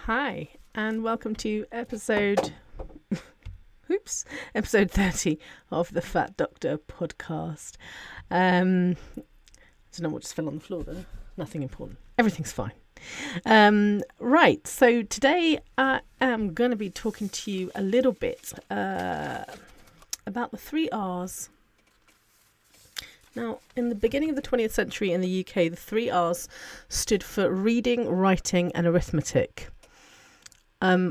Hi, and welcome to episode 30 of the Fat Doctor podcast. I don't know what just fell on the floor there. Nothing important. Everything's fine. Right, so today I am going to be talking to you a little bit about the 3 R's. Now, in the beginning of the 20th century in the UK, the 3 R's stood for reading, writing and arithmetic.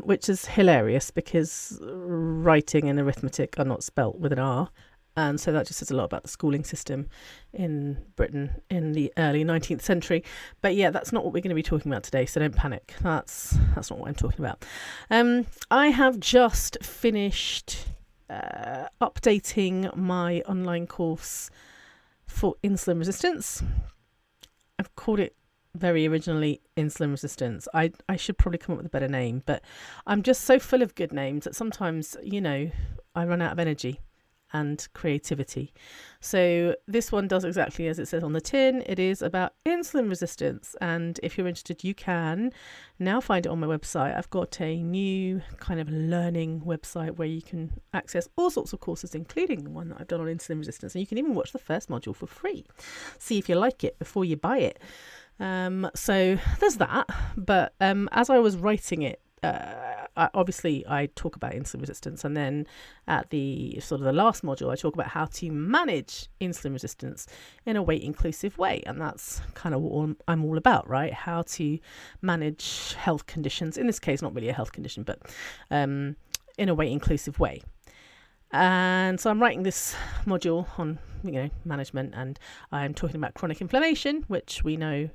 Which is hilarious because writing and arithmetic are not spelt with an R. And so that just says a lot about the schooling system in Britain in the early 19th century. But yeah, that's not what we're going to be talking about today, so don't panic. That's not what I'm talking about. I have just finished updating my online course for insulin resistance. I've called it very originally insulin resistance. I should probably come up with a better name, but I'm just so full of good names that sometimes, I run out of energy and creativity. So this one does exactly as it says on the tin. It is about insulin resistance, and if you're interested, you can now find it on my website. I've got a new kind of learning website where you can access all sorts of courses, including the one that I've done on insulin resistance, and you can even watch the first module for free. See if you like it before you buy it. So there's that, but as I was writing it, I talk about insulin resistance, and then at the sort of the last module I talk about how to manage insulin resistance in a weight inclusive way, and that's kind of what I'm all about, right? How to manage health conditions, in this case not really a health condition, but in a weight inclusive way. And so I'm writing this module on management, and I'm talking about chronic inflammation, which we know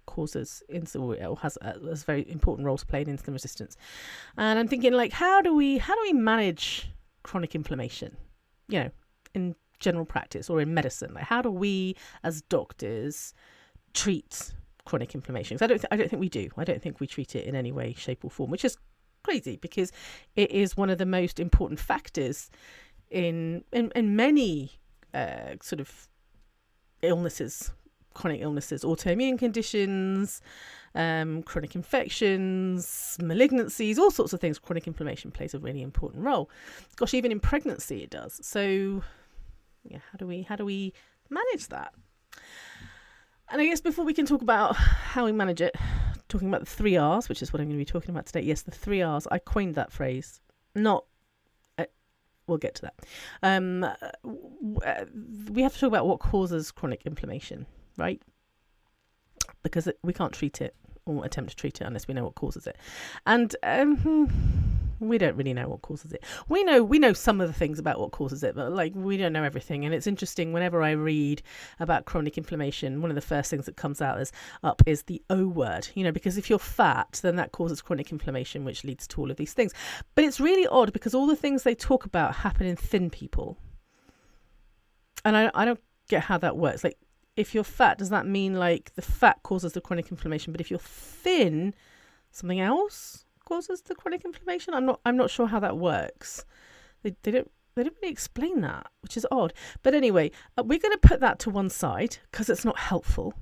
causes insulin, or has a very important role to play in insulin resistance. And I'm thinking, how do we manage chronic inflammation, in general practice or in medicine? How do we as doctors treat chronic inflammation? Because I don't think we do. I don't think we treat it in any way, shape or form, which is crazy because it is one of the most important factors in many sort of illnesses, chronic illnesses, autoimmune conditions, chronic infections, malignancies, all sorts of things. Chronic inflammation plays a really important role. Gosh, even in pregnancy it does. So yeah, how do we manage that? And I guess before we can talk about how we manage it, talking about the 3 R's, which is what I'm going to be talking about today. Yes, the 3 R's. I coined that phrase. We'll get to that. We have to talk about what causes chronic inflammation, right? Because we can't treat it or attempt to treat it unless we know what causes it. And we don't really know what causes it. We know some of the things about what causes it, but we don't know everything. And it's interesting, whenever I read about chronic inflammation, one of the first things that comes out is the O word, because if you're fat, then that causes chronic inflammation, which leads to all of these things. But it's really odd because all the things they talk about happen in thin people. And I don't get how that works. If you're fat, does that mean the fat causes the chronic inflammation? But if you're thin, something else causes the chronic inflammation? I'm not sure how that works. They don't really explain that, which is odd. But anyway, we're going to put that to one side because it's not helpful.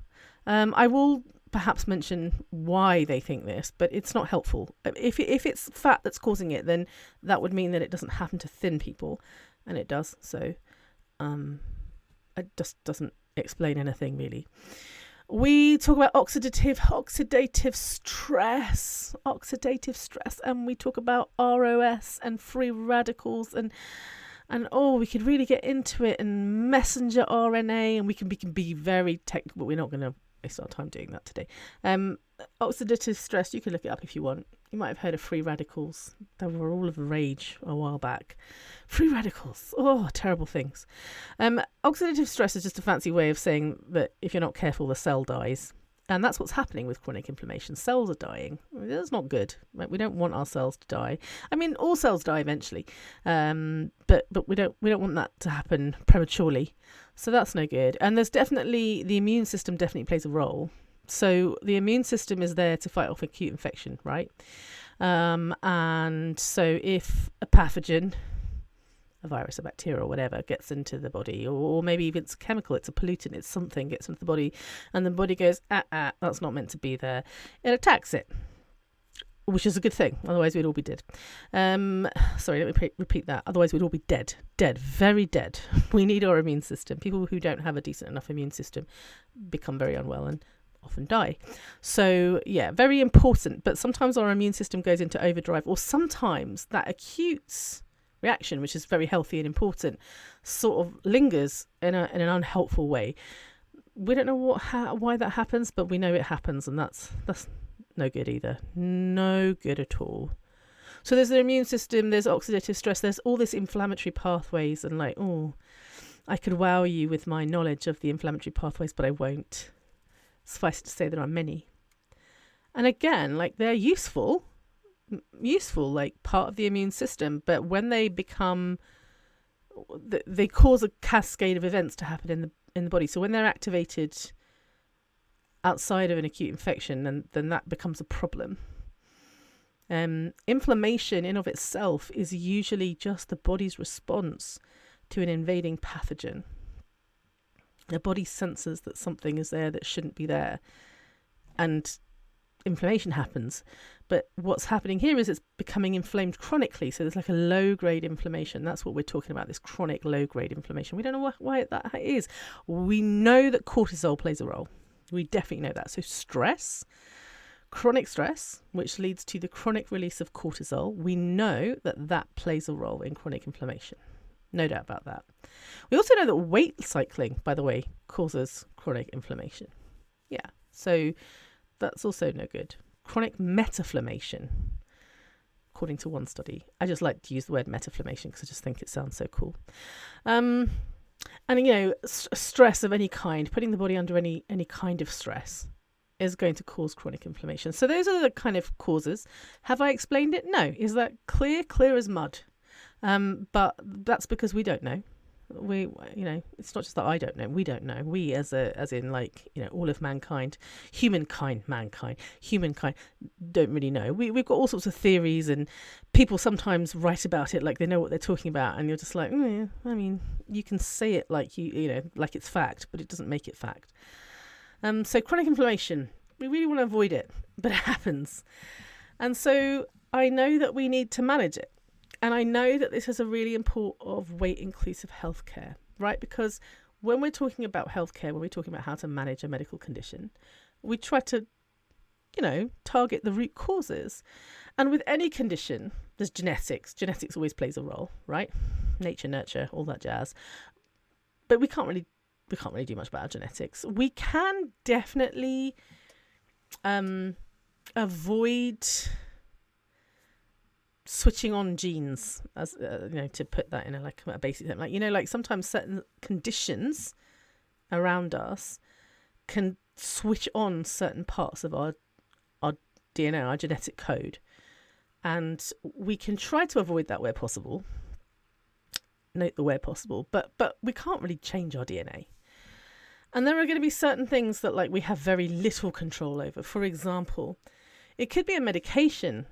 I will perhaps mention why they think this, but it's not helpful. If it's fat that's causing it, then that would mean that it doesn't happen to thin people, and it does. So it just doesn't explain anything really. We talk about oxidative stress, and we talk about ROS and free radicals, and we could really get into it, and messenger RNA, and we can be very technical, but we're not going to waste our time doing that today. Oxidative stress, you can look it up if you want. You might have heard of free radicals. They were all of the rage a while back. Free radicals, terrible things. Oxidative stress is just a fancy way of saying that if you're not careful, the cell dies. And that's what's happening with chronic inflammation. Cells are dying. That's not good. Right? We don't want our cells to die. I mean, all cells die eventually, but we don't want that to happen prematurely. So that's no good. And there's definitely, the immune system definitely plays a role. So the immune system is there to fight off acute infection, right? And so if a pathogen, a virus, a bacteria or whatever gets into the body, or maybe if it's a chemical, it's a pollutant, it's something gets into the body, and the body goes, that's not meant to be there, it attacks it. which is a good thing. Otherwise, we'd all be dead. Sorry, let me repeat that. Otherwise, we'd all be dead. Dead. Very dead. We need our immune system. People who don't have a decent enough immune system become very unwell and often die. So, yeah, very important. But sometimes our immune system goes into overdrive, or sometimes that acute reaction, which is very healthy and important, sort of lingers in an unhelpful way. We don't know why that happens, but we know it happens, and that's no good either. No good at all. So there's the immune system, there's oxidative stress, there's all this inflammatory pathways, and I could wow you with my knowledge of the inflammatory pathways, but I won't. Suffice it to say there are many. And again, they're useful, part of the immune system, but when they become, they cause a cascade of events to happen in the body. So when they're activated outside of an acute infection, then that becomes a problem. Inflammation in of itself is usually just the body's response to an invading pathogen. The body senses that something is there that shouldn't be there, and inflammation happens. But what's happening here is it's becoming inflamed chronically. So there's a low-grade inflammation. That's what we're talking about, this chronic low-grade inflammation. We don't know why that is. We know that cortisol plays a role. We definitely know that. So stress, chronic stress, which leads to the chronic release of cortisol, we know that plays a role in chronic inflammation. No doubt about that. We also know that weight cycling, by the way, causes chronic inflammation. Yeah, so that's also no good. Chronic metaflammation, according to one study. I just like to use the word metaflammation because I just think it sounds so cool. And, stress of any kind, putting the body under any kind of stress is going to cause chronic inflammation. So those are the kind of causes. Have I explained it? No. Is that clear? Clear as mud. But that's because we don't know. It's not just that I don't know. We don't know. We as in all of mankind, humankind don't really know. We've got all sorts of theories, and people sometimes write about it like they know what they're talking about, and you're just like, you can say it like like it's fact, but it doesn't make it fact. So chronic inflammation, we really want to avoid it, but it happens. And so I know that we need to manage it. And I know that this is a really important of weight-inclusive healthcare, right? Because when we're talking about healthcare, when we're talking about how to manage a medical condition, we try to, target the root causes. And with any condition, there's genetics. Genetics always plays a role, right? Nature, nurture, all that jazz. But we can't really do much about our genetics. We can definitely avoid switching on genes, as to put that in a basic thing. Sometimes certain conditions around us can switch on certain parts of our DNA, our genetic code, and we can try to avoid that where possible. Note the where possible, but we can't really change our DNA. And there are going to be certain things that we have very little control over. For example, it could be a medication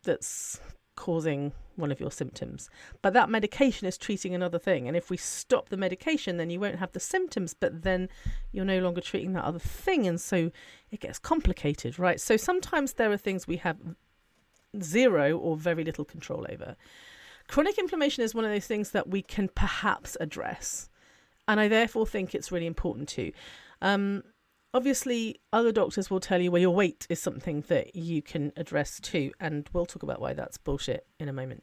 that's causing one of your symptoms, but that medication is treating another thing, and if we stop the medication, then you won't have the symptoms, but then you're no longer treating that other thing, and so it gets complicated, right? So sometimes there are things we have zero or very little control over. Chronic inflammation is one of those things that we can perhaps address, and I therefore think it's really important too. Obviously, other doctors will tell you, well, your weight is something that you can address too, and we'll talk about why that's bullshit in a moment.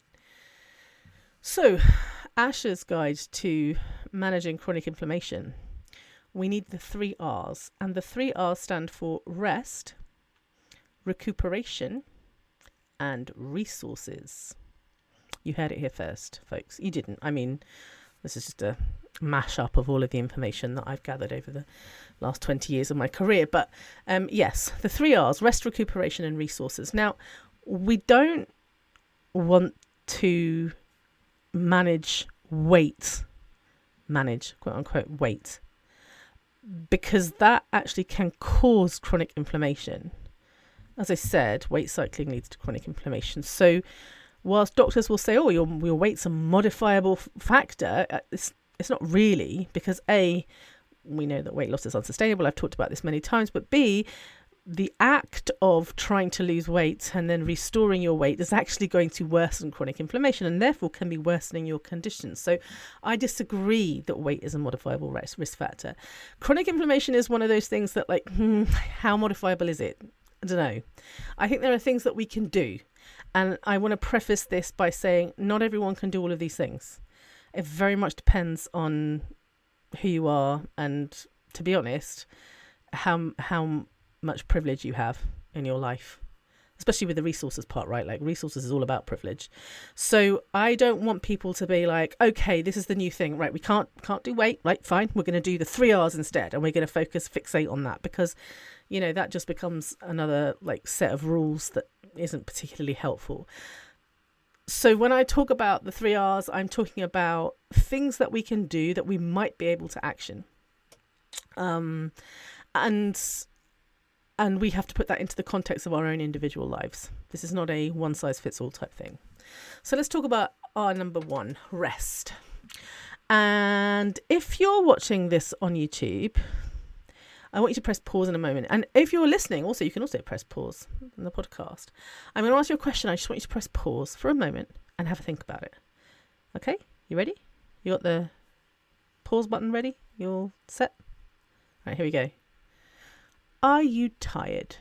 So, Asher's guide to managing chronic inflammation. We need the 3 R's, and the 3 R's stand for rest, recuperation, and resources. You heard it here first, folks. You didn't. This is just a mash-up of all of the information that I've gathered over the last 20 years of my career. But yes, the 3 R's, rest, recuperation, and resources. Now, we don't want to manage quote-unquote, weight, because that actually can cause chronic inflammation. As I said, weight cycling leads to chronic inflammation. So whilst doctors will say, your weight's a modifiable factor, it's not really, because A, we know that weight loss is unsustainable. I've talked about this many times. But B, the act of trying to lose weight and then restoring your weight is actually going to worsen chronic inflammation and therefore can be worsening your condition. So I disagree that weight is a modifiable risk factor. Chronic inflammation is one of those things that how modifiable is it? I don't know. I think there are things that we can do. And I want to preface this by saying not everyone can do all of these things. It very much depends on who you are and, to be honest, how much privilege you have in your life, especially with the resources part, right? Like resources is all about privilege. So I don't want people to be like, okay, this is the new thing, right? We can't do weight, right? Fine. We're going to do the 3 R's instead. And we're going to fixate on that because, that just becomes another set of rules that isn't particularly helpful. So when I talk about the 3 R's, I'm talking about things that we can do that we might be able to action. And we have to put that into the context of our own individual lives. This is not a one-size-fits-all type thing. So let's talk about our number 1, rest. And if you're watching this on YouTube, I want you to press pause in a moment. And if you're listening, also, you can also press pause in the podcast. I'm going to ask you a question. I just want you to press pause for a moment and have a think about it. Okay? You ready? You got the pause button ready? You all set? All right, here we go. Are you tired?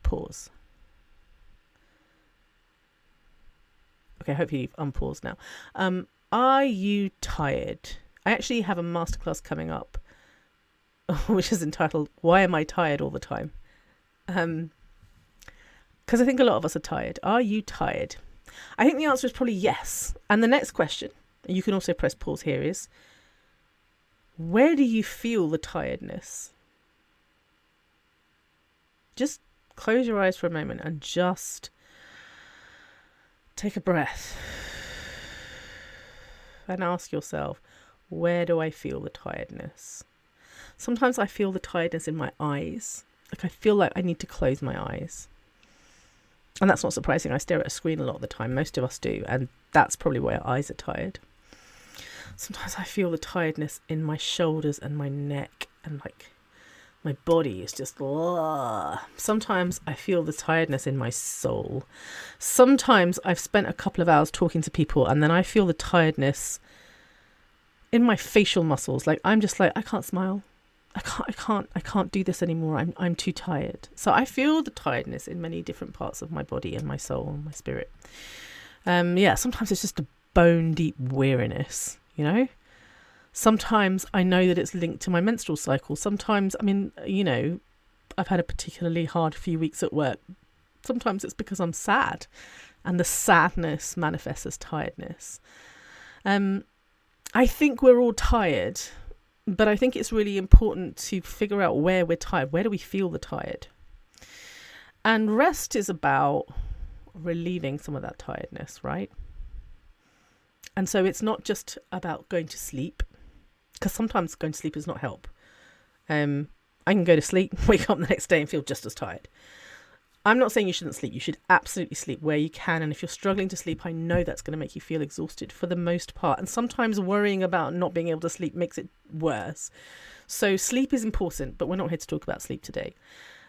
Pause. Okay, hopefully you've unpaused now. Are you tired? I actually have a masterclass coming up, which is entitled, Why Am I Tired All the Time? Because I think a lot of us are tired. Are you tired? I think the answer is probably yes. And the next question, and you can also press pause here, is, where do you feel the tiredness? Just close your eyes for a moment and just take a breath and ask yourself, where do I feel the tiredness? Sometimes I feel the tiredness in my eyes. I feel like I need to close my eyes. And that's not surprising. I stare at a screen a lot of the time. Most of us do. And that's probably why our eyes are tired. Sometimes I feel the tiredness in my shoulders and my neck and my body is just, ugh. Sometimes I feel the tiredness in my soul. Sometimes I've spent a couple of hours talking to people and then I feel the tiredness in my facial muscles. I'm just I can't smile. I can't do this anymore. I'm too tired. So I feel the tiredness in many different parts of my body and my soul and my spirit. Sometimes it's just a bone deep weariness, Sometimes I know that it's linked to my menstrual cycle. Sometimes, I've had a particularly hard few weeks at work. Sometimes it's because I'm sad and the sadness manifests as tiredness. I think we're all tired, but I think it's really important to figure out where we're tired. Where do we feel the tired? And rest is about relieving some of that tiredness, right? And so it's not just about going to sleep, because sometimes going to sleep does not help. I can go to sleep, wake up the next day and feel just as tired. I'm not saying you shouldn't sleep. You should absolutely sleep where you can. And if you're struggling to sleep, I know that's going to make you feel exhausted for the most part. And sometimes worrying about not being able to sleep makes it worse. So sleep is important, but we're not here to talk about sleep today.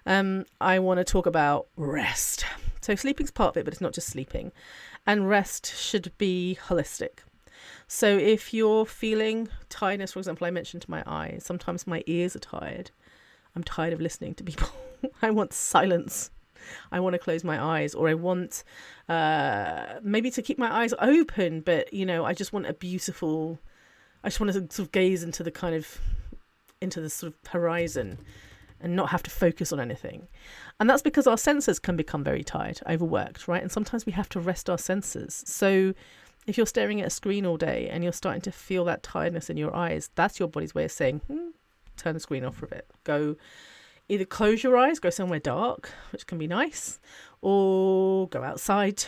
I want to talk about rest. So sleeping's part of it, but it's not just sleeping. And rest should be holistic. So if you're feeling tiredness, for example, I mentioned my eyes. Sometimes my ears are tired. I'm tired of listening to people. I want silence. I want to close my eyes, or I want maybe to keep my eyes open, but I just want I just want to sort of gaze into the sort of horizon and not have to focus on anything. And that's because our senses can become very tired, overworked, right? And sometimes we have to rest our senses. So if you're staring at a screen all day and you're starting to feel that tiredness in your eyes, that's your body's way of saying, turn the screen off for a bit. Go either close your eyes, go somewhere dark, which can be nice, or go outside,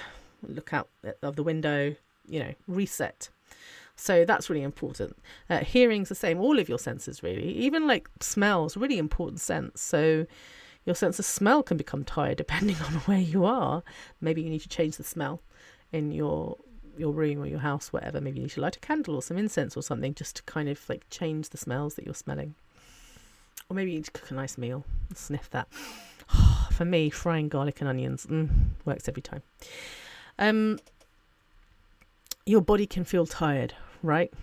look out of the window, reset. So that's really important. Hearing's the same, all of your senses really, even smell's really important sense. So your sense of smell can become tired depending on where you are. Maybe you need to change the smell in your room or your house, whatever. Maybe you need to light a candle or some incense or something just to kind of change the smells that you're smelling. Or maybe you need to cook a nice meal and sniff that. For me, frying garlic and onions works every time. Your body can feel tired, right?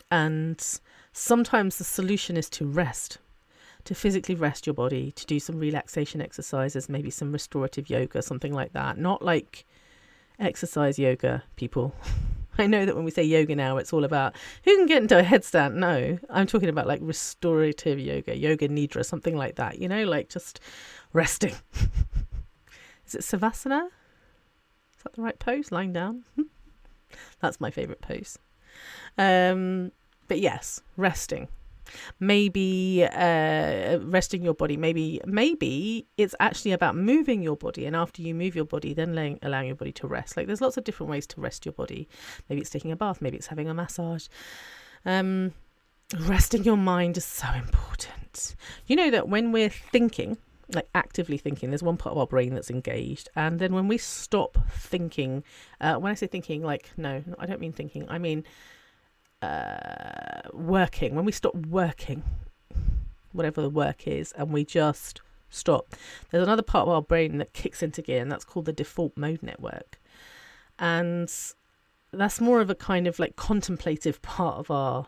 And sometimes the solution is to rest, to physically rest your body, to do some relaxation exercises, maybe some restorative yoga, something like that. Not like exercise yoga, people. I know that when we say yoga now, it's all about who can get into a headstand. No, I'm talking about like restorative yoga, yoga nidra, something like that, like just resting. Is it Savasana? Is that the right pose? Lying down? That's my favourite pose. But yes, resting. Maybe resting your body. Maybe it's actually about moving your body, and after you move your body, then allowing your body to rest. Like there's lots of different ways to rest your body. Maybe it's taking a bath. Maybe it's having a massage. Resting your mind is so important. You know that when we're thinking, like actively thinking, there's one part of our brain that's engaged, and then when we stop thinking, when I say thinking, like no, I don't mean thinking, I mean working. When we stop working, whatever the work is, and we just stop, there's another part of our brain that kicks into gear, and that's called the default mode network. And that's more of a kind of like contemplative part of our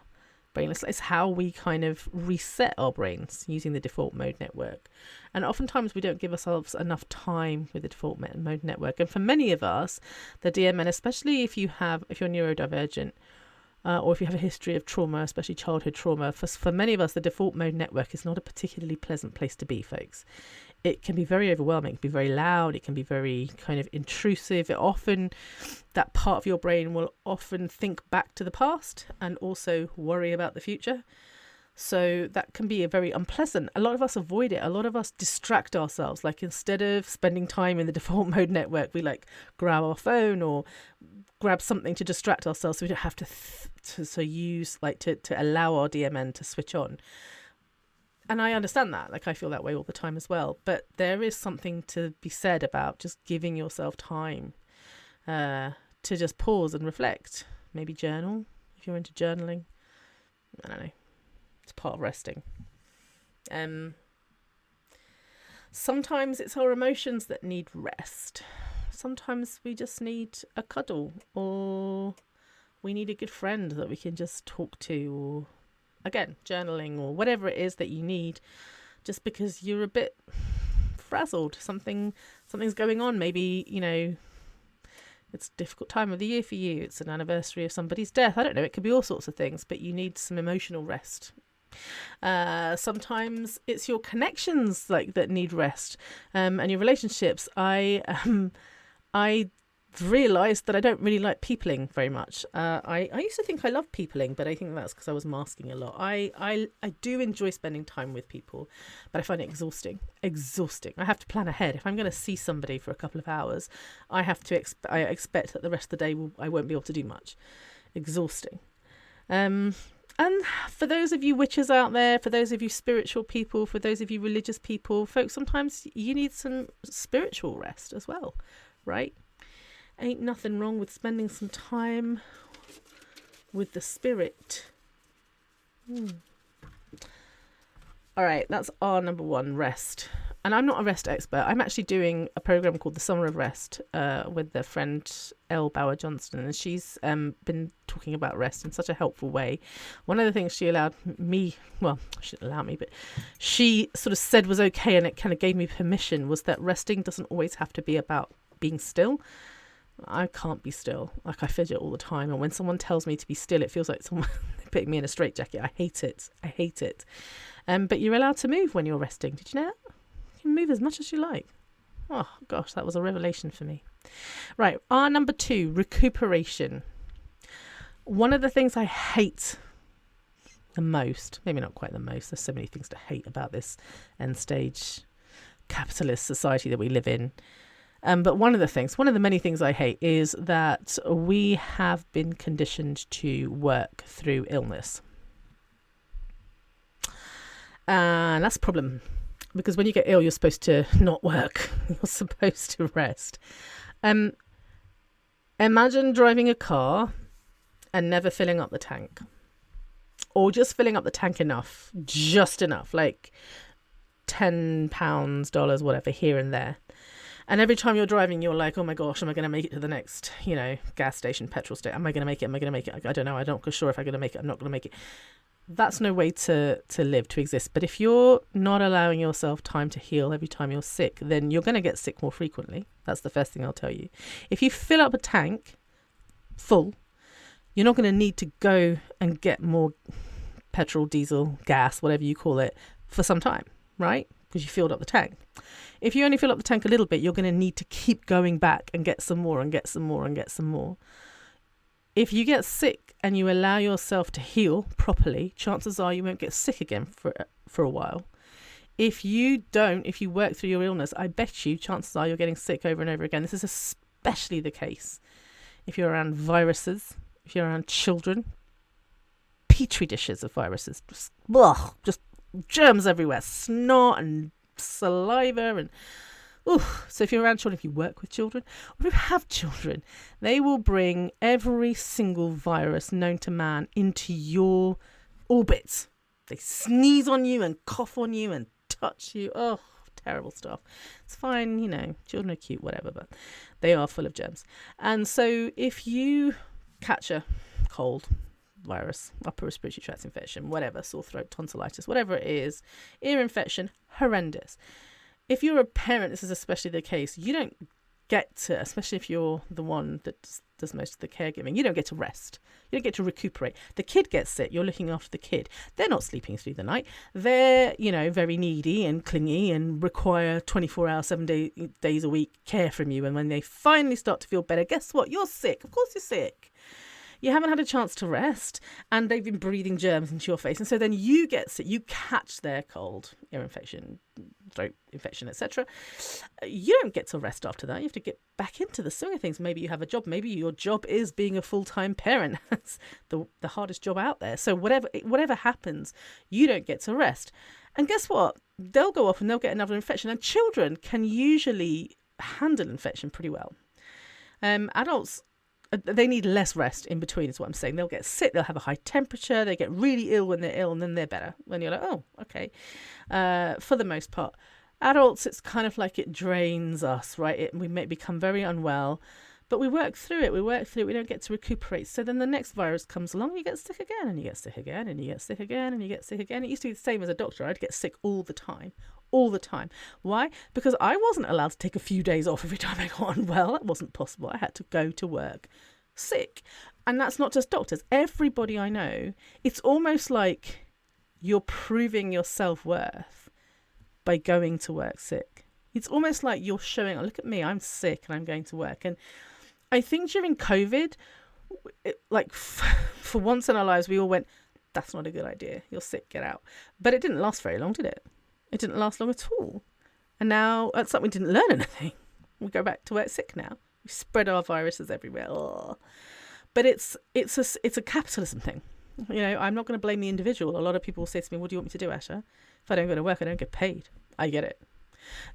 brain. It's how we kind of reset our brains using the default mode network. And oftentimes we don't give ourselves enough time with the default mode network. And for many of us, the DMN, especially if you're neurodivergent, or if you have a history of trauma, especially childhood trauma, for many of us, the default mode network is not a particularly pleasant place to be, folks. It can be very overwhelming. It can be very loud. It can be very kind of intrusive. That part of your brain will often think back to the past and also worry about the future. So that can be very unpleasant. A lot of us avoid it. A lot of us distract ourselves. Like instead of spending time in the default mode network, we like grab our phone or grab something to distract ourselves so we don't have to allow our DMN to switch on. And I understand that. Like I feel that way all the time as well. But there is something to be said about just giving yourself time to just pause and reflect. Maybe journal if you're into journaling. I don't know. It's part of resting. Sometimes it's our emotions that need rest. Sometimes we just need a cuddle, or we need a good friend that we can just talk to, or again, journaling, or whatever it is that you need, just because you're a bit frazzled. Something's going on. Maybe, it's a difficult time of the year for you. It's an anniversary of somebody's death. I don't know. It could be all sorts of things, but you need some emotional rest. Sometimes it's your connections that need rest, and your relationships. I realised that I don't really like peopling very much. I used to think I loved peopling, but I think that's because I was masking a lot. I do enjoy spending time with people, but I find it exhausting. I have to plan ahead. If I'm going to see somebody for a couple of hours, I expect that the rest of the day I won't be able to do much. Exhausting. And for those of you witches out there, for those of you spiritual people, for those of you religious people, folks, sometimes you need some spiritual rest as well, right? Ain't nothing wrong with spending some time with the spirit. All right, that's our number one, rest. And I'm not a rest expert. I'm actually doing a program called The Summer of Rest with their friend Elle Bauer Johnston, and she's been talking about rest in such a helpful way. One of the things she allowed me, well, she didn't allow me, but she sort of said was okay, and it kind of gave me permission, was that resting doesn't always have to be about being still. I can't be still. Like I fidget all the time, and when someone tells me to be still, it feels like someone putting me in a straitjacket. I hate it. But you're allowed to move when you're resting. Did you know that? You can move as much as you like. Oh gosh, that was a revelation for me. Right, our number 2, recuperation. One of the things I hate the most, maybe not quite the most, there's so many things to hate about this end stage capitalist society that we live in. But one of the many things I hate is that we have been conditioned to work through illness. And that's a problem, because when you get ill, you're supposed to not work. You're supposed to rest. Imagine driving a car and never filling up the tank. or just filling up the tank enough, just enough, like £10, dollars, whatever, here and there. And every time you're driving, you're like, oh my gosh, am I going to make it to the next, gas station, petrol station? Am I going to make it? Am I going to make it? I don't know. I'm not sure if I'm going to make it. I'm not going to make it. That's no way to live, to exist. But if you're not allowing yourself time to heal every time you're sick, then you're going to get sick more frequently. That's the first thing I'll tell you. If you fill up a tank full, you're not going to need to go and get more petrol, diesel, gas, whatever you call it, for some time, right? Because you filled up the tank. If you only fill up the tank a little bit, you're going to need to keep going back and get some more and get some more and get some more. If you get sick and you allow yourself to heal properly, chances are you won't get sick again for a while. If you work through your illness, I bet you chances are you're getting sick over and over again. This is especially the case if you're around viruses, if you're around children, petri dishes of viruses, just germs everywhere, snot and saliva and so if you're around children, if you work with children, or if you have children, they will bring every single virus known to man into your orbit. They sneeze on you and cough on you and touch you. Oh, terrible stuff. It's fine, children are cute, whatever, but they are full of germs. And so if you catch a cold, virus, upper respiratory tract infection, whatever, sore throat, tonsillitis, whatever it is, ear infection, horrendous. If you're a parent, this is especially the case. You don't get to, especially if you're the one that does most of the caregiving, you don't get to rest. You don't get to recuperate. The kid gets sick. You're looking after the kid. They're not sleeping through the night. They're, very needy and clingy and require 24 hours, 7 days a week care from you. And when they finally start to feel better, guess what? You're sick. Of course you're sick. You haven't had a chance to rest, and they've been breathing germs into your face. And so then you get sick, you catch their cold, ear infection, throat infection, etc. You don't get to rest after that. You have to get back into the swing of things. Maybe you have a job. Maybe your job is being a full-time parent. That's the hardest job out there. So whatever happens, you don't get to rest. And guess what? They'll go off and they'll get another infection. And children can usually handle infection pretty well. Adults, they need less rest in between is what I'm saying. They'll get sick, they'll have a high temperature, they get really ill when they're ill, and then they're better. When you're like, oh, okay. For the most part. Adults, it's kind of like it drains us, right? We may become very unwell, but we work through it. We don't get to recuperate. So then the next virus comes along, you get sick again, and you get sick again, and you get sick again, and you get sick again. It used to be the same as a doctor. I'd get sick all the time. Why? Because I wasn't allowed to take a few days off every time I got unwell. That wasn't possible. I had to go to work sick. And that's not just doctors. Everybody I know, it's almost like you're proving your self-worth by going to work sick. It's almost like you're showing, look at me, I'm sick and I'm going to work. And I think during COVID, for once in our lives, we all went, that's not a good idea. You're sick, get out. But it didn't last very long, did it? It didn't last long at all. And now it's like we didn't learn anything. We go back to work sick now. We spread our viruses everywhere. Oh. But it's a capitalism thing. I'm not going to blame the individual. A lot of people say to me, what do you want me to do, Asha? If I don't go to work, I don't get paid. I get it.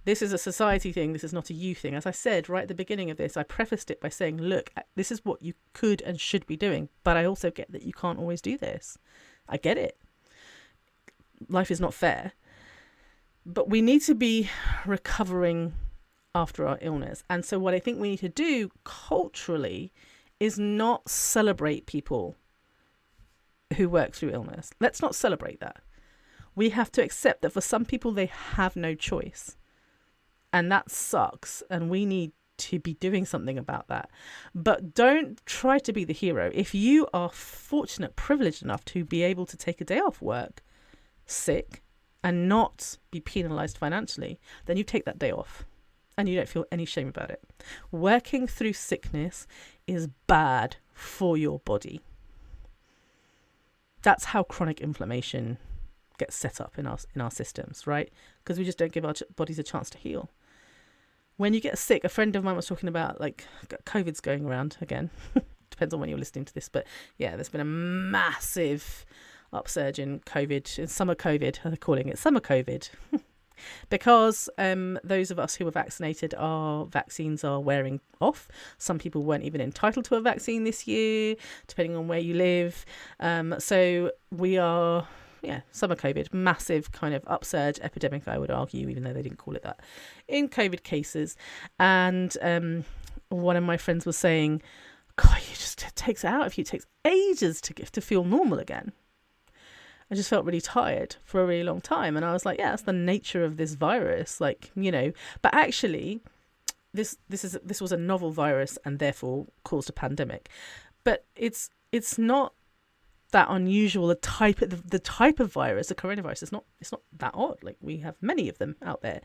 This is a society thing. This is not a you thing. As I said right at the beginning of this, I prefaced it by saying, look, this is what you could and should be doing. But I also get that you can't always do this. I get it. Life is not fair. But we need to be recovering after our illness. And so what I think we need to do culturally is not celebrate people who work through illness. Let's not celebrate that. We have to accept that for some people, they have no choice. And that sucks. And we need to be doing something about that. But don't try to be the hero. If you are fortunate, privileged enough to be able to take a day off work, sick, and not be penalised financially, then you take that day off and you don't feel any shame about it. Working through sickness is bad for your body. That's how chronic inflammation gets set up in our systems, right? Because we just don't give our bodies a chance to heal. When you get sick, a friend of mine was talking about COVID's going around again. Depends on when you're listening to this, but yeah, there's been a massive upsurge in COVID, in summer COVID, they're calling it summer COVID. Because those of us who were vaccinated, our vaccines are wearing off. Some people weren't even entitled to a vaccine this year, depending on where you live. So we are, summer COVID, massive kind of upsurge epidemic, I would argue, even though they didn't call it that, in COVID cases. And one of my friends was saying, God, it takes it out of you. It takes ages to feel normal again. I just felt really tired for a really long time. And I was like, yeah, that's the nature of this virus. Like, but actually this was a novel virus and therefore caused a pandemic. But it's not that unusual. The type of virus, the coronavirus, it's not that odd. Like, we have many of them out there,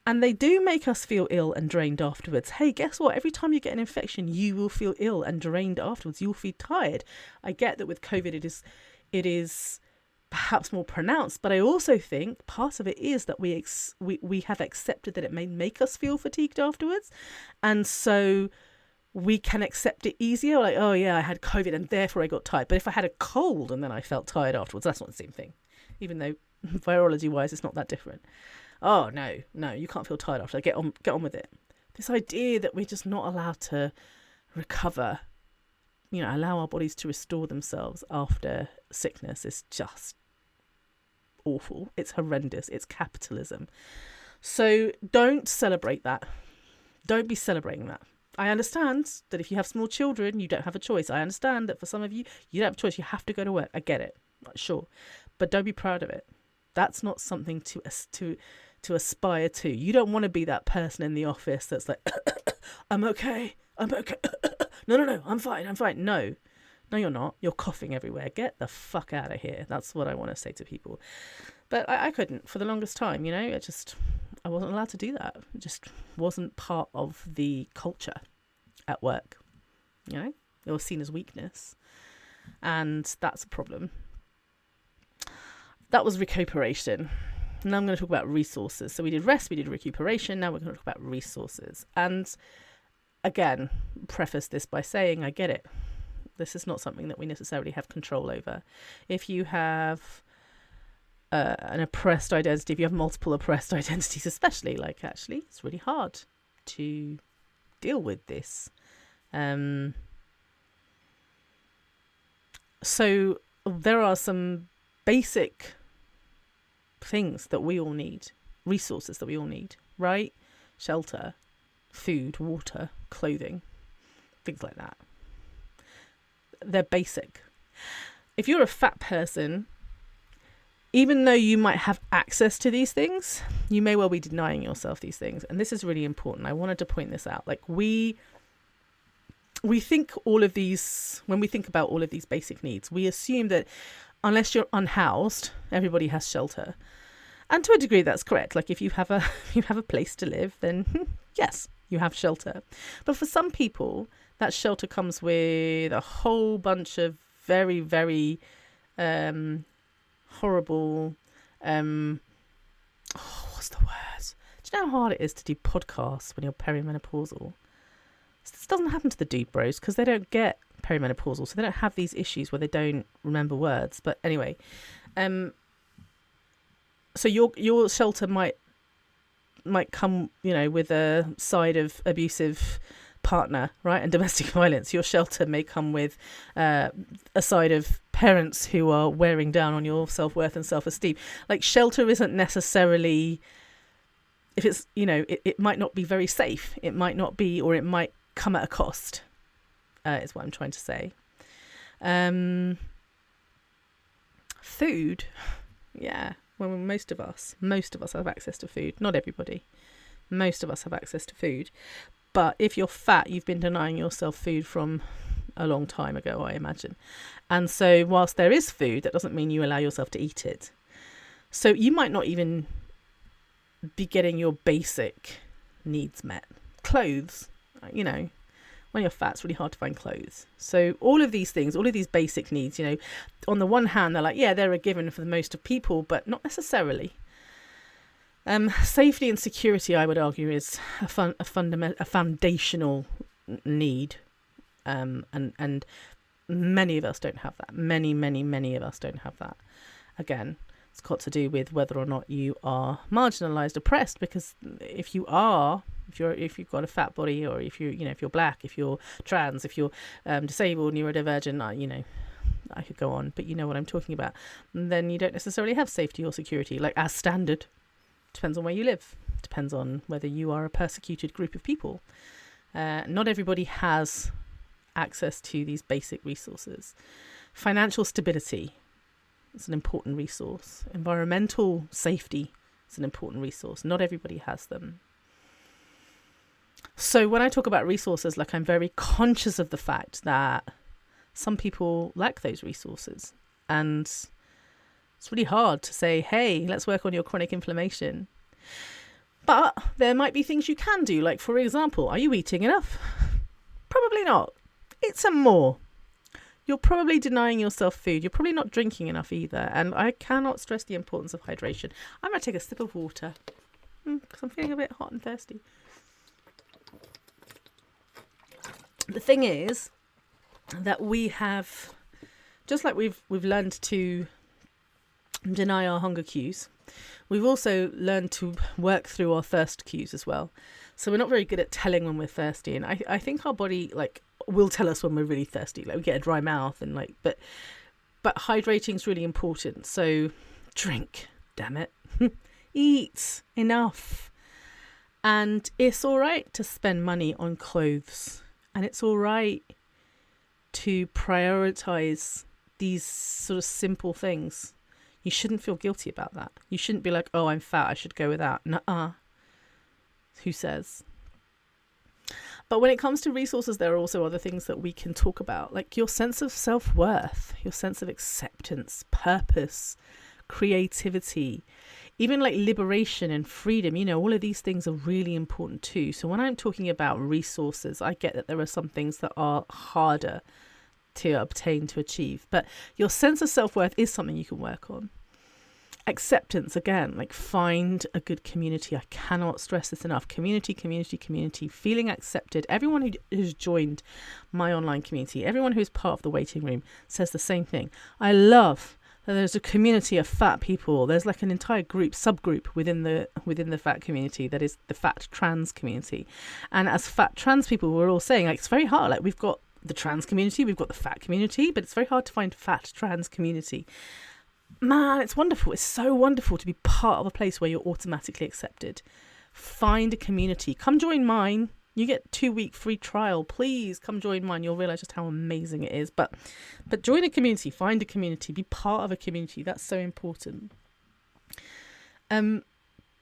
and they do make us feel ill and drained afterwards. Hey, guess what? Every time you get an infection, you will feel ill and drained afterwards. You'll feel tired. I get that with COVID, it is perhaps more pronounced, but I also think part of it is that we have accepted that it may make us feel fatigued afterwards, and so we can accept it easier. Like, oh yeah, I had COVID and therefore I got tired. But if I had a cold and then I felt tired afterwards, that's not the same thing, even though virology wise it's not that different. Oh no, you can't feel tired after. Get on with it. This idea that we're just not allowed to recover, allow our bodies to restore themselves after sickness is just awful. It's horrendous. It's capitalism. So don't celebrate that. Don't be celebrating that. I understand that if you have small children, you don't have a choice. I understand that for some of you, you don't have a choice. You have to go to work. I get it. Sure. But don't be proud of it. That's not something to aspire to. You don't want to be that person in the office that's like, I'm okay. No, I'm fine. No, you're not. You're coughing everywhere. Get the fuck out of here. That's what I want to say to people. But I couldn't for the longest time, I wasn't allowed to do that. It just wasn't part of the culture at work. It was seen as weakness. And that's a problem. That was recuperation. Now I'm going to talk about resources. So we did rest, we did recuperation. Now we're going to talk about resources. And again, preface this by saying, I get it. This is not something that we necessarily have control over. If you have an oppressed identity, if you have multiple oppressed identities especially, actually it's really hard to deal with this. So there are some basic things that we all need, resources that we all need, right? Shelter, food, water, clothing, things like that. They're basic. If you're a fat person, even though you might have access to these things, you may well be denying yourself these things. And this is really important. I wanted to point this out. Like, we think all of these, when we think about all of these basic needs, we assume that unless you're unhoused, everybody has shelter. And to a degree, that's correct. Like, if you have a place to live, then yes, you have shelter. But for some people, that shelter comes with a whole bunch of very, very horrible, what's the word? Do you know how hard it is to do podcasts when you're perimenopausal? This doesn't happen to the dude bros because they don't get perimenopausal, so they don't have these issues where they don't remember words. But anyway, so your shelter might come, with a side of abusive partner, right, and domestic violence. Your shelter may come with a side of parents who are wearing down on your self-worth and self-esteem. Like, shelter isn't necessarily, if it's, it might not be very safe. It might not be, or it might come at a cost, is what I'm trying to say. Food, yeah. Well, most of us have access to food. Not everybody. Most of us have access to food. But if you're fat, you've been denying yourself food from a long time ago, I imagine. And so whilst there is food, that doesn't mean you allow yourself to eat it. So you might not even be getting your basic needs met. Clothes, when you're fat, it's really hard to find clothes. So all of these things, all of these basic needs, on the one hand, they're like, yeah, they're a given for the most of people, but not necessarily. Safety and security, I would argue, is a foundational need, and many of us don't have that. Many of us don't have that. Again, It's got to do with whether or not you are marginalized, oppressed, because if you've got a fat body, or if you're black, if you're trans, if you're disabled, neurodivergent, I could go on, but you know what I'm talking about, then you don't necessarily have safety or security, like as standard. Depends on where you live. Depends on whether you are a persecuted group of people. Not everybody has access to these basic resources. Financial stability is an important resource. Environmental safety is an important resource. Not everybody has them. So when I talk about resources, like, I'm very conscious of the fact that some people lack those resources. And it's really hard to say, hey, let's work on your chronic inflammation. But there might be things you can do. Like, for example, are you eating enough? Probably not. Eat some more. You're probably denying yourself food. You're probably not drinking enough either. And I cannot stress the importance of hydration. I'm going to take a sip of water because I'm feeling a bit hot and thirsty. The thing is that we have, just like we've learned to deny our hunger cues, we've also learned to work through our thirst cues as well. So we're not very good at telling when we're thirsty. And I think our body, like, will tell us when we're really thirsty. Like, we get a dry mouth and but hydrating is really important. So drink, damn it. Eat enough. And it's all right to spend money on clothes. And it's all right to prioritize these sort of simple things. You shouldn't feel guilty about that. You shouldn't be like, oh, I'm fat, I should go with that. Nuh-uh. Who says? But when it comes to resources, there are also other things that we can talk about, like your sense of self-worth, your sense of acceptance, purpose, creativity, even like liberation and freedom. All of these things are really important too. So when I'm talking about resources, I get that there are some things that are harder to obtain, to achieve, but your sense of self-worth is something you can work on. Acceptance, again, like, find a good community. I cannot stress this enough. Community, feeling accepted. Everyone who's joined my online community, everyone who's part of the waiting room, says the same thing. I love that there's a community of fat people. There's like an entire subgroup within the fat community that is the fat trans community. And as fat trans people, we're all saying, like, it's very hard. Like, we've got the trans community, we've got the fat community, but it's very hard to find fat trans community. Man, it's wonderful. It's so wonderful to be part of a place where you're automatically accepted. Find a community. Come join mine. You get 2-week free trial. Please come join mine. You'll realize just how amazing it is. But join a community. Find a community. Be part of a community. That's so important.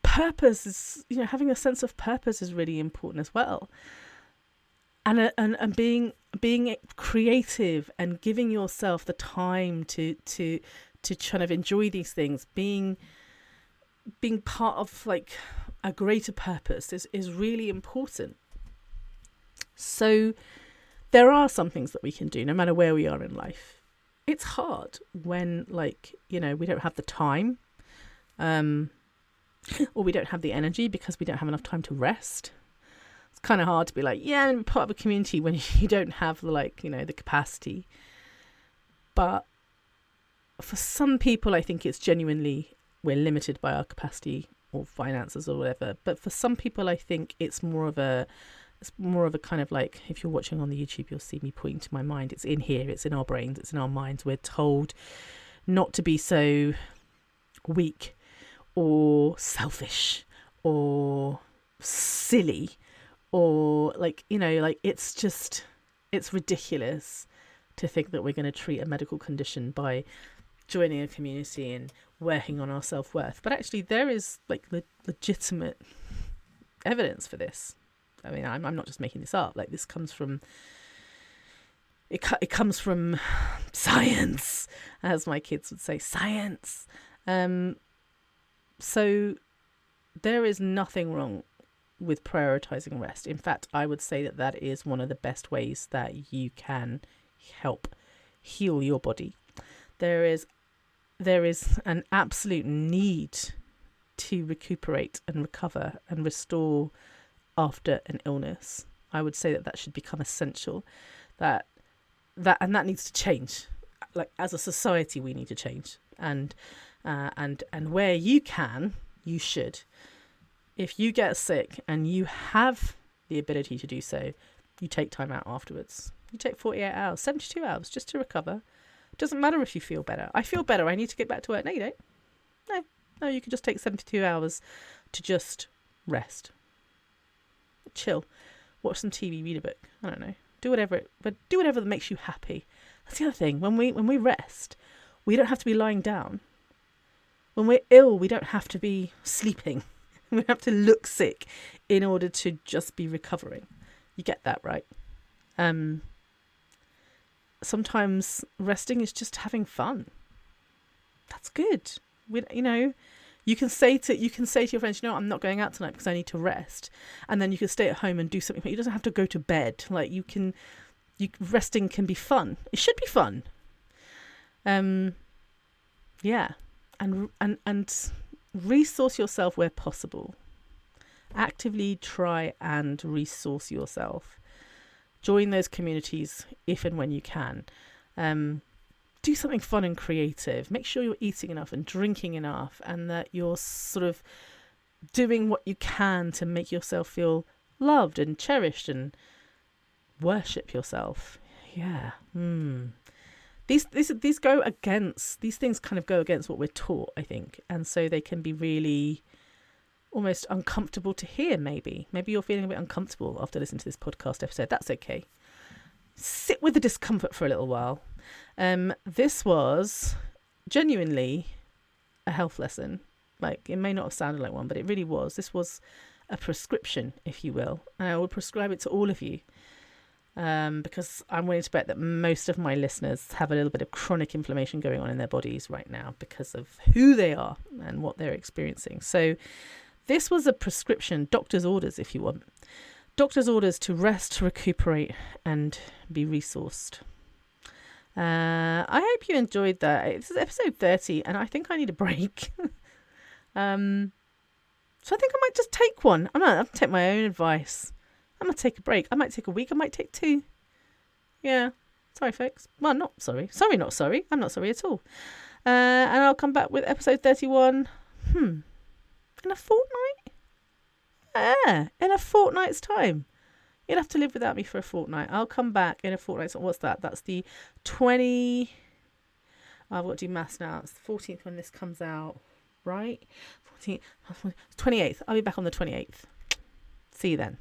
Purpose is, having a sense of purpose is really important as well. And being creative and giving yourself the time to kind of enjoy these things, being part of like a greater purpose is really important. So there are some things that we can do no matter where we are in life. It's hard when, like, we don't have the time, or we don't have the energy because we don't have enough time to rest. It's kind of hard to be like, yeah, I'm part of a community when you don't have the capacity. But for some people, I think it's genuinely, we're limited by our capacity or finances or whatever. But for some people, I think it's more of a kind of like, if you're watching on the YouTube, you'll see me pointing to my mind. It's in here. It's in our brains. It's in our minds. We're told not to be so weak or selfish or silly or it's ridiculous to think that we're going to treat a medical condition by joining a community and working on our self-worth. But actually there is legitimate evidence for this. I mean, I'm not just making this up. Like, this comes from it comes from science, as my kids would say, science. So there is nothing wrong with prioritizing rest. In fact, I would say that is one of the best ways that you can help heal your body. There is an absolute need to recuperate and recover and restore after an illness. I would say that should become essential. That needs to change. Like, as a society, we need to change. And and where you can, you should. If you get sick and you have the ability to do so, you take time out afterwards. You take 48 hours, 72 hours just to recover. It doesn't matter if you feel better. I feel better. I need to get back to work. No, you don't. No, you can just take 72 hours to just rest. Chill. Watch some TV, read a book. I don't know. Do whatever that makes you happy. That's the other thing. When we rest, we don't have to be lying down. When we're ill, we don't have to be sleeping. We don't have to look sick in order to just be recovering. You get that, right? Sometimes resting is just having fun. That's good. You can say to your friends, I'm not going out tonight because I need to rest, and then you can stay at home and do something. But you doesn't have to go to bed. Like resting can be fun. It should be fun. Yeah, and resource yourself where possible. Actively try and resource yourself. Join those communities if and when you can. Do something fun and creative. Make sure you're eating enough and drinking enough, and that you're sort of doing what you can to make yourself feel loved and cherished and worship yourself. Yeah. These things kind of go against what we're taught, I think, and so they can be really almost uncomfortable to hear. Maybe you're feeling a bit uncomfortable after listening to this podcast episode. That's okay. Sit with the discomfort for a little while. This was genuinely a health lesson. Like, it may not have sounded like one, but it really was. This was a prescription, if you will, and I will prescribe it to all of you, because I'm willing to bet that most of my listeners have a little bit of chronic inflammation going on in their bodies right now because of who they are and what they're experiencing. So this was a prescription, doctor's orders, if you want. Doctor's orders to rest, to recuperate, and be resourced. I hope you enjoyed that. This is episode 30, and I think I need a break. So I think I might just take one. I'm going to take my own advice. I'm going to take a break. I might take a week. I might take 2. Yeah. Sorry, folks. Well, not sorry. Sorry, not sorry. I'm not sorry at all. And I'll come back with episode 31. In a fortnight? Yeah, in a fortnight's time. You'll have to live without me for a fortnight. I'll come back in a fortnight. So what's that? That's the 20... I've got to do maths now. It's the 14th when this comes out, right? 14th, 28th. I'll be back on the 28th. See you then.